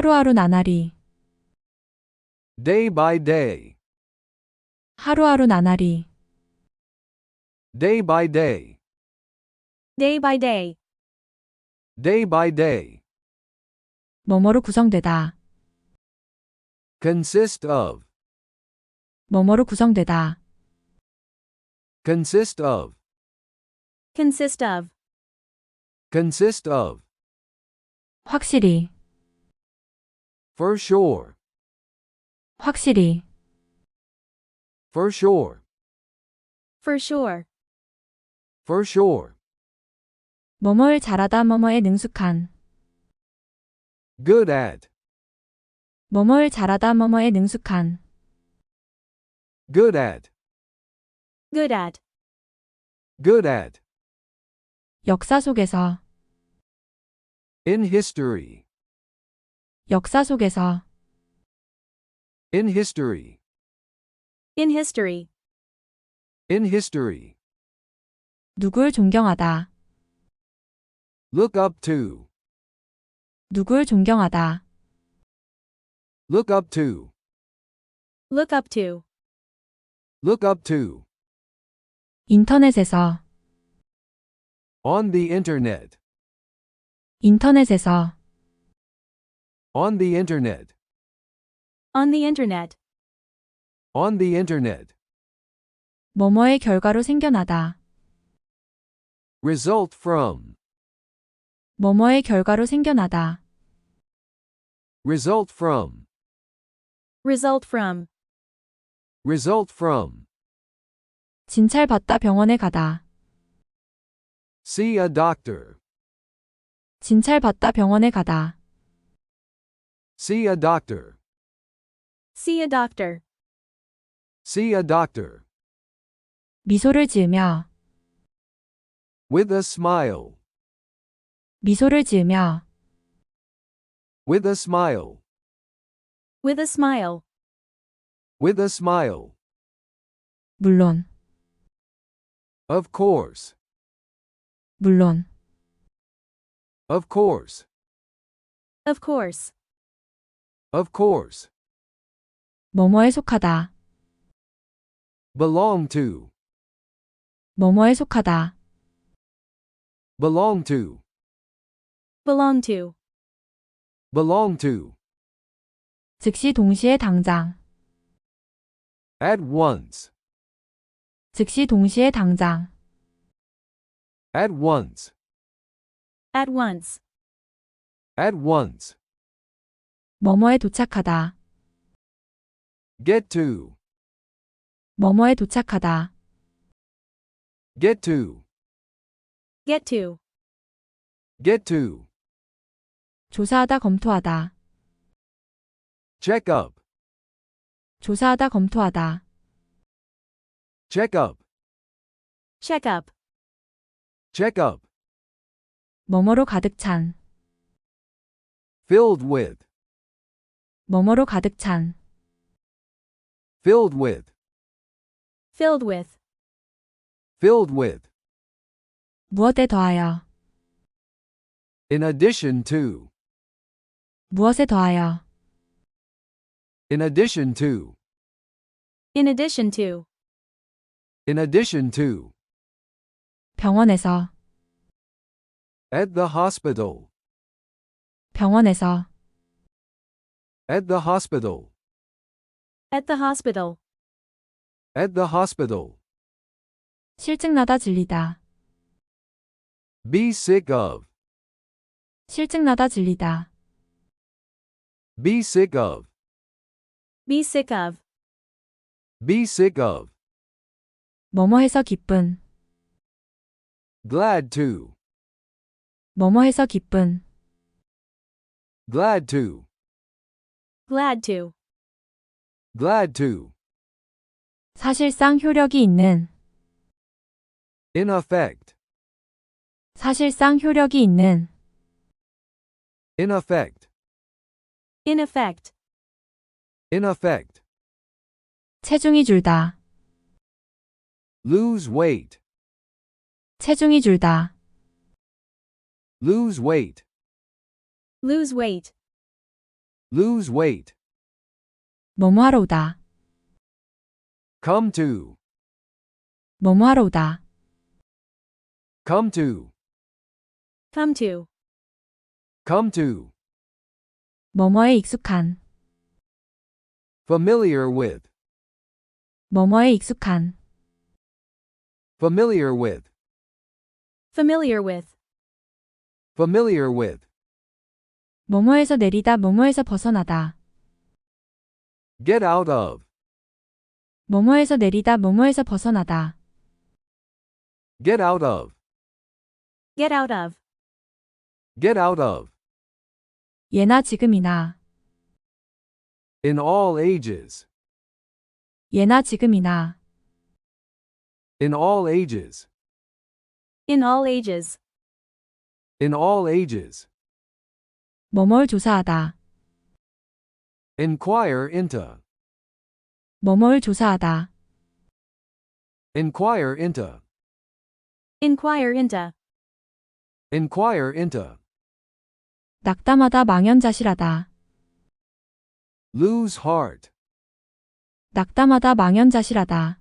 하루하루 나날이. Day by day. 하루하루 나날이. Day by day. Day by day. Day by day. 뭐뭐로 구성되다. Consist of. 뭐뭐로 구성되다. Consist of. Consist of. Consist of. 확실히. For sure. 확실히. For sure. For sure. For sure. 뭐뭐를 잘하다 뭐뭐에 능숙한. Good at. 뭐뭐를 잘하다 뭐뭐에 능숙한. Good at. Good at. Good at. 역사 속에서. In history. 역사 속에서. In history. In history. In history. 누굴 존경하다. Look up to. 누굴 존경하다. Look up to. Look up to. Look up to. 인터넷에서. On the internet. 인터넷에서. On the internet. On the internet. On the internet. 뭐뭐의 결과로 생겨나다. Result from. 뭐뭐의 결과로 생겨나다. Result from. Result from. Result from. 진찰받다 병원에 가다. See a doctor. 진찰받다 병원에 가다. See a doctor. See a doctor. See a doctor. 미소를 지으며. With a smile. 미소를 지으며. With a smile. With a smile. With a smile. 물론. Of course. 물론. Of course. Of course. Of course. 뭐뭐에 속하다. Belong to. 뭐뭐에 속하다. Belong to. Belong to. Belong to. 즉시 동시에 당장. At once. 즉시 동시에 당장. At once. At once. At once. 뭐뭐에 도착하다. Get to. 뭐뭐에 도착하다. Get to. Get to. Get to. 조사하다 검토하다. Check up. 조사하다 검토하다. Check up. Check up. Check up. 뭐뭐로 가득 찬. Filled with. 뭐뭐로 가득 찬. Filled with. Filled with. Filled with. 무엇에 더하여. In addition to. 무엇에 더하여. In addition to. In addition to. In addition to. 병원에서. At the hospital. 병원에서. At the hospital. At the hospital. At the hospital. 실증나다 질리다. Be sick of. 실증나다 질리다. Be sick of. Be sick of. Be sick of. 뭐뭐해서 기쁜. Glad to. 뭐뭐해서 기쁜. Glad to. Glad to. Glad to. 사실상 효력이 있는. In effect. 사실상 효력이 있는. In effect. In effect. In effect. 체중이 줄다. Lose weight. 체중이 줄다. Lose weight. Lose weight. lose weight, 뭐뭐 하러 오다. come to, 뭐뭐 하러 오다. come to, come to, come to, 뭐뭐에 익숙한. familiar with, 뭐뭐에 익숙한. familiar with, familiar with, familiar with, 뭐뭐에서 내리다 뭐뭐에서 벗어나다. get out of, 뭐뭐에서 내리다 뭐뭐에서 벗어나다. get out of, get out of, get out of, 예나 지금이나. in all ages, 예나 지금이나. in all ages, in all ages, in all ages, 뭐뭘 조사하다. inquire into, 뭐뭘 조사하다. inquire into, inquire into, inquire into, 낙담하다 망연자실하다. lose heart, 낙담하다 망연자실하다.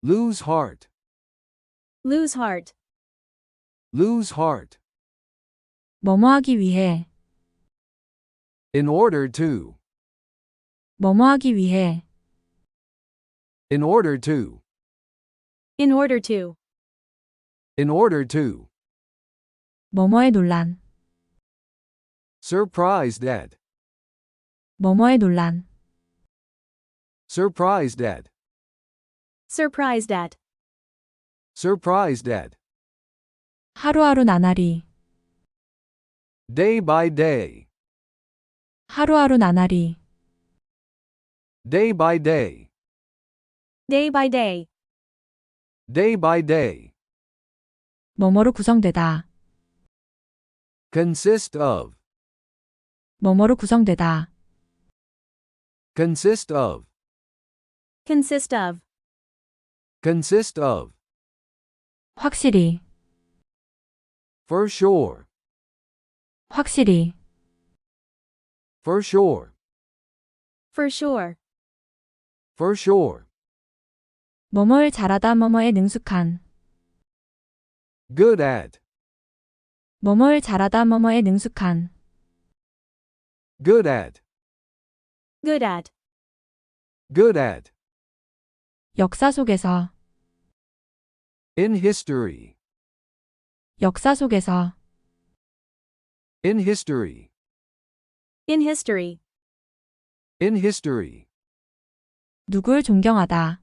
lose heart, lose heart, lose heart, 뭐뭐 하기 위해. in order to, 뭐뭐 하기 위해. in order to, in order to, in order to, 뭐뭐의 논란. surprised at, 뭐뭐의 논란. surprised at, surprised at, surprised at, 하루하루 나날이. day by day, 하루하루 나날이. day by day, day by day, day by day, 뭐뭐로 구성되다. consist of, 뭐뭐로 구성되다. consist of, consist of, consist of, 확실히. for sure, 확실히. for sure, for sure, for sure, 뭐뭐를 잘하다 뭐뭐에 능숙한. good at, 뭐뭐를 잘하다 뭐뭐에 능숙한. good at, good at, good at, 역사 속에서. in history, 역사 속에서. in history, in history, in history, 누굴 존경하다.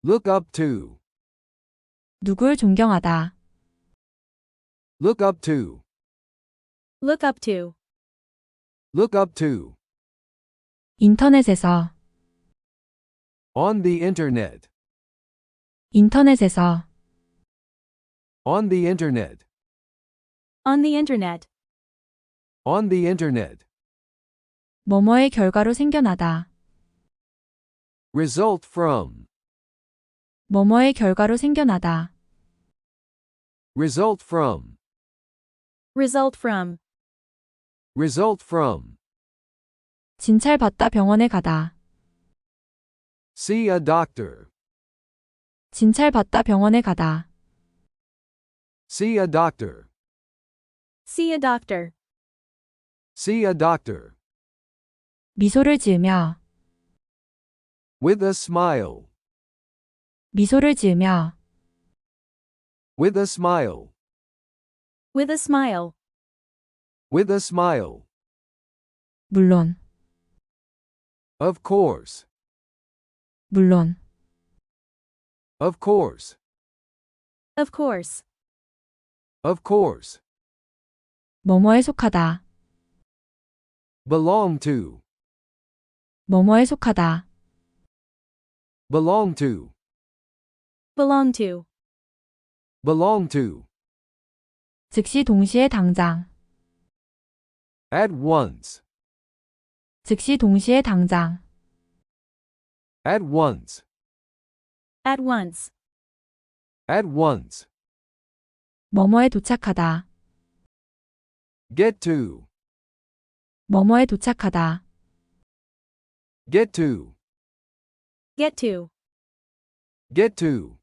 look up to, 누굴 존경하다. look up to, look up to, look up to, 인터넷에서. on the internet, 인터넷에서. on the internet, on the internet, on the internet, 뭐뭐의 결과로 생겨나다. result from, 뭐뭐의 결과로 생겨나다. result from, result from, result from, 진찰받다 병원에 가다. see a doctor, 진찰받다 병원에 가다. see a doctor, see a doctor, see a doctor, 미소를 지으며. with a smile, 미소를 지으며. with a smile, with a smile, with a smile, 물론. of course, 물론. of course, of course, of course, 뭐뭐에 속하다. belong to, 뭐뭐에 속하다. belong to, belong to, belong to, 즉시 동시에 당장. at once, 즉시 동시에 당장. at once, at once, at once, 뭐뭐에 도착하다. get to, 뭐뭐에 도착하다. Get to. Get to. Get to.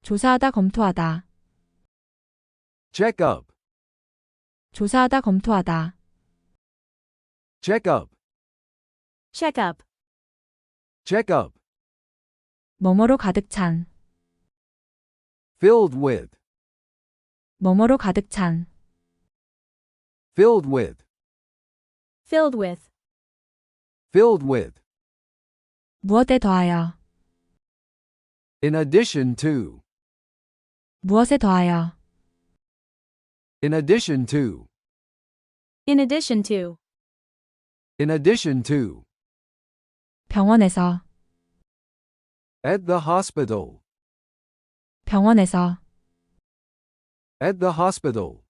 조사하다 검토하다. Check up. 조사하다 검토하다. Check up. Check up. Check up. 뭐뭐로 가득 찬. Filled with. 뭐뭐로 가득 찬. Filled with. Filled with. Filled with. 무엇에 더하여. In addition to. 무엇에 더하여. In addition to. In addition to. In addition to. 병원에서. At the hospital. 병원에서. At the hospital.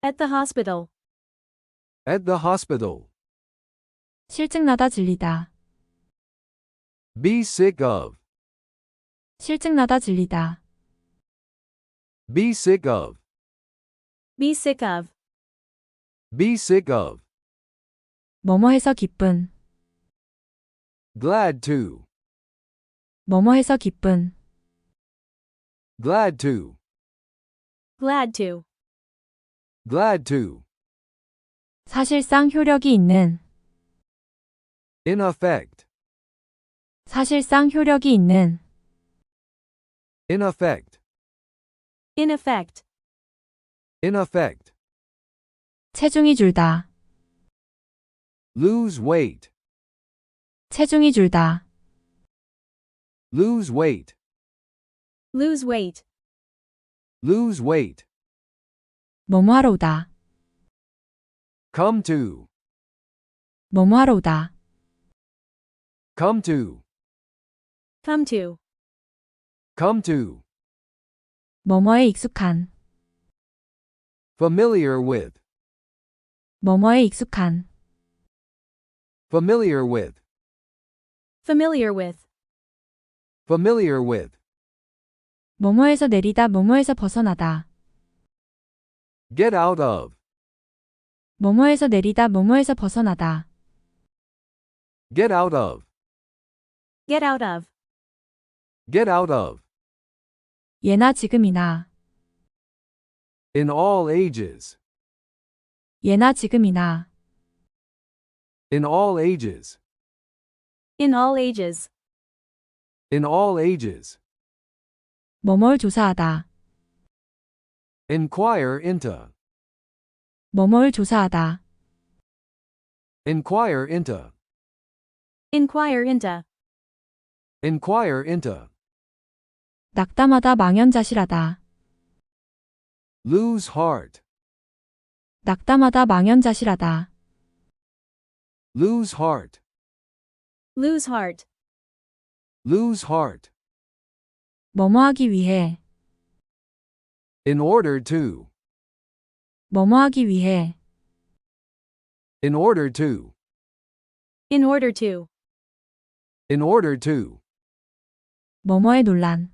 At the hospital. At the hospital. 실증나다 질리다. Be sick of. 실증나다 질리다. Be sick of. Be sick of. Be sick of. 뭐뭐해서 기쁜. Glad to. 뭐뭐해서 기쁜. Glad to. Glad to. Glad to. 사실상 효력이 있는. In effect. 사실상 효력이 있는. In effect. In effect. In effect. 체중이 줄다. Lose weight. 체중이 줄다. Lose weight. Lose weight. Lose weight. 뭐뭐하러 오다. Come to. 뭐뭐하러 오다. Come to. Come to. Come to. 뭐뭐에 익숙한. Familiar with. 뭐뭐에 익숙한. Familiar with. Familiar with. Familiar with. 뭐뭐에서 내리다 뭐뭐에서 벗어나다. Get out of. 뭐뭐에서 내리다 뭐뭐에서 벗어나다. Get out of. Get out of. Get out of. 예나 지금이나. In all ages. 예나 지금이나. In all ages. In all ages. In all ages. 뭐뭐를 조사하다. Inquire into. 뭐뭐를 조사하다. Inquire into. Inquire into. Inquire into. 낙담하다 망연자실하다. Lose heart. 낙담하다 망연자실하다. Lose heart. Lose heart. Lose heart. 뭐뭐하기 위해. In order to. 뭐뭐하기 위해. In order to. In order to. In order to. 뭐뭐의 논란.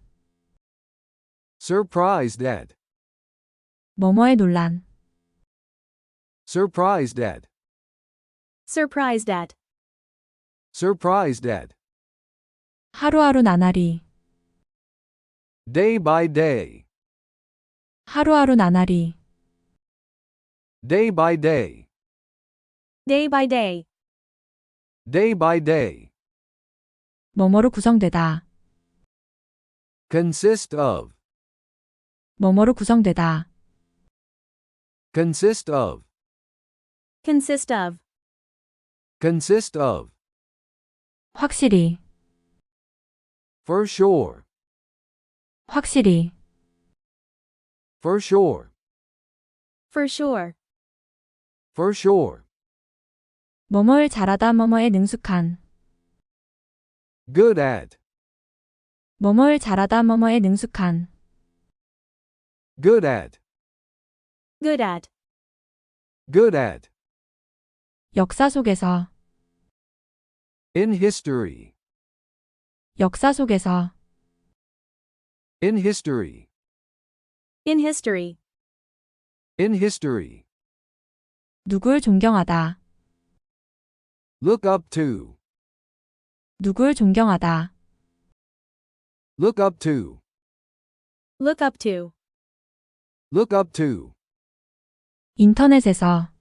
Surprised at. 뭐뭐의 논란. Surprised at. Surprised at. Surprised at. 하루하루 나날이. Day by day. 하루하루 나날이. Day by day. Day by day. Day by day. 뭐뭐로 구성되다. Consist of. 뭐뭐로 구성되다. Consist of. Consist of. Consist of. 확실히. For sure. 확실히. For sure. For sure. For sure. 뭐뭐를 잘하다 뭐뭐에 능숙한. Good at. 뭐뭐를 잘하다 뭐뭐에 능숙한. Good at. Good at. Good at. 역사 속에서. In history. 역사 속에서. In history. In history. In history. 누굴 존경하다. Look up to. 누굴 존경하다. Look up to. Look up to. Look up to. 인터넷에서.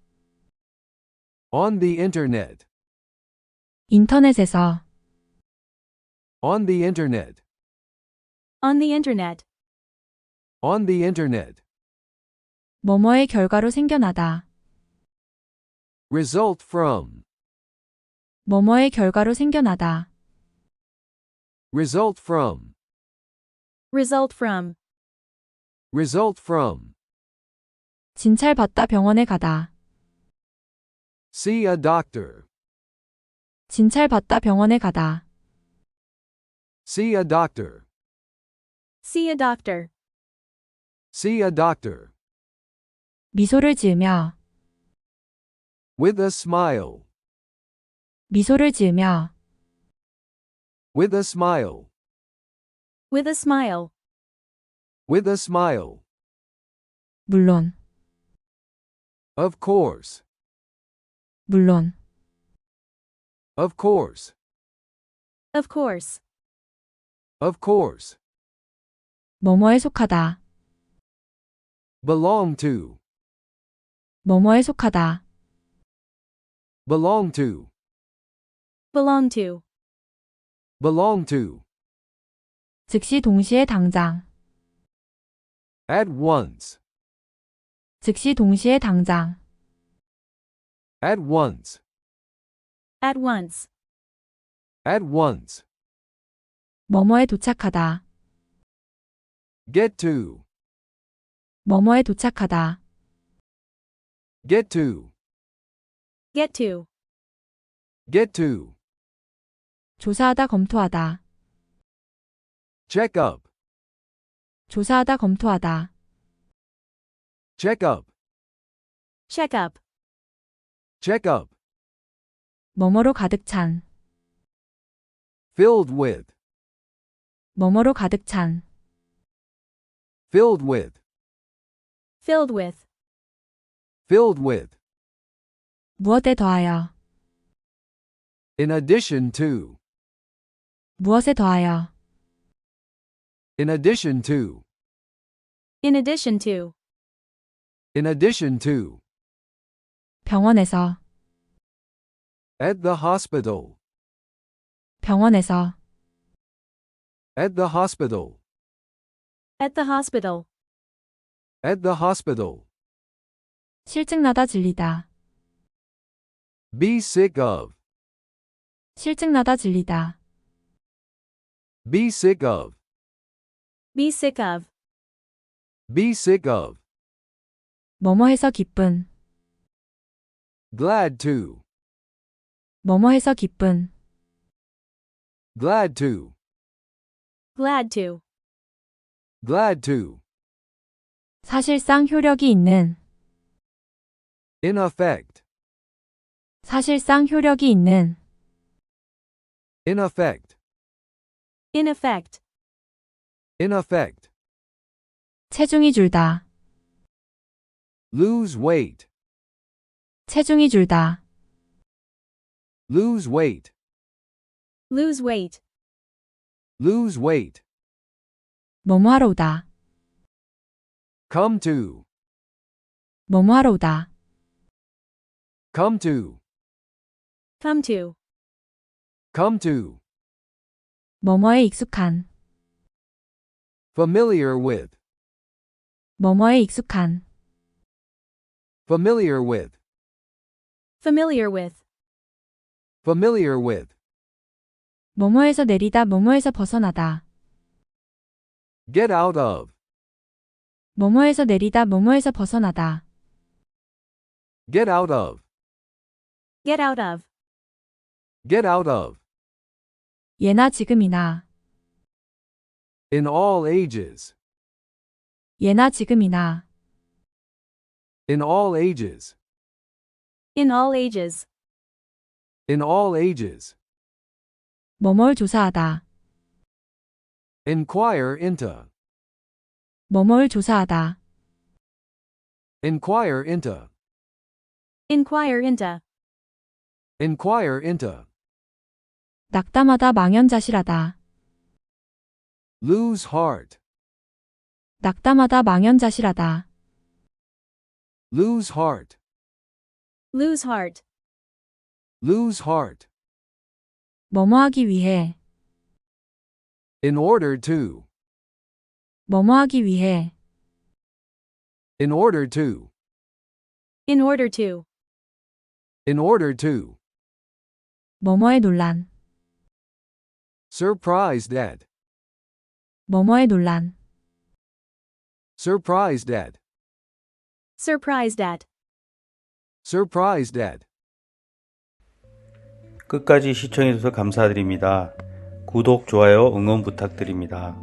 On the internet. 인터넷에서. On the internet. On the internet. On the internet. 뭐뭐의 결과로 생겨나다. Result from. 뭐뭐의 결과로 생겨나다. Result from. Result from. Result from. 진찰받다 병원에 가다. See a doctor. 진찰받다 병원에 가다. See a doctor. See a doctor. See a doctor. 미소를 지으며. With a smile. 미소를 지으며. With a smile. With a smile. With a smile. 물론. Of course. 물론. Of course. Of course. Of course. 뭐뭐에 속하다. Belong to. 뭐뭐에 속하다. Belong to. Belong to. Belong to. 즉시 동시에 당장. At once. 즉시 동시에 당장. At once. At once. At once. 뭐뭐에 도착하다. Get to. 뭐뭐에 도착하다. Get to. Get to. Get to. 조사하다 검토하다. Check up. 조사하다 검토하다. Check up. Check up. Check up. 뭐뭐로 가득 찬. Filled with. 뭐뭐로 가득 찬. Filled with. Filled with. Filled with. 무엇에 더하여. In addition to. 무엇에 더하여. In addition to. In addition to. In addition to. 병원에서. At the hospital. 병원에서. At the hospital. At the hospital. At the hospital. 실증나다 질리다. Be sick of. 실증나다 질리다. Be sick of. Be sick of. Be sick of. 뭐뭐해서 기쁜. Glad to. 뭐뭐해서 기쁜. Glad to. Glad to. Glad to. 사실상 효력이 있는. In effect. 사실상 효력이 있는. In effect. In effect. In effect. 체중이 줄다. Lose weight. 체중이 줄다. Lose weight. Lose weight. Lose weight. 뭐뭐 하러 오다. Come to. 뭐뭐 하러 오다. Come to. Come to. Come to. 뭐뭐에 익숙한. Familiar with. 뭐뭐에 익숙한. Familiar with. Familiar with. Familiar with. 뭐뭐에서 내리다 뭐뭐에서 벗어나다. Get out of. 뭐뭐에서 내리다 뭐뭐에서 벗어나다. Get out of. Get out of. Get out of. 예나 지금이나. In all ages. 예나 지금이나. In all ages. In all ages. In all ages. 뭐뭐를 조사하다. Inquire into. 뭐뭐를 조사하다. Inquire into. Inquire into. Inquire into. 낙담하다 망연자실하다. Lose heart. 낙담하다 망연자실하다. Lose heart. Lose heart. Lose heart. 뭐뭐하기 위해. In order to. 뭐뭐하기 위해. In order to. In order to. In order to. 뭐뭐에 논란. Surprised at. 뭐뭐에 논란. Surprised at. Surprised at. Surprised at. 끝까지 시청해주셔서 감사드립니다. 구독, 좋아요, 응원 부탁드립니다.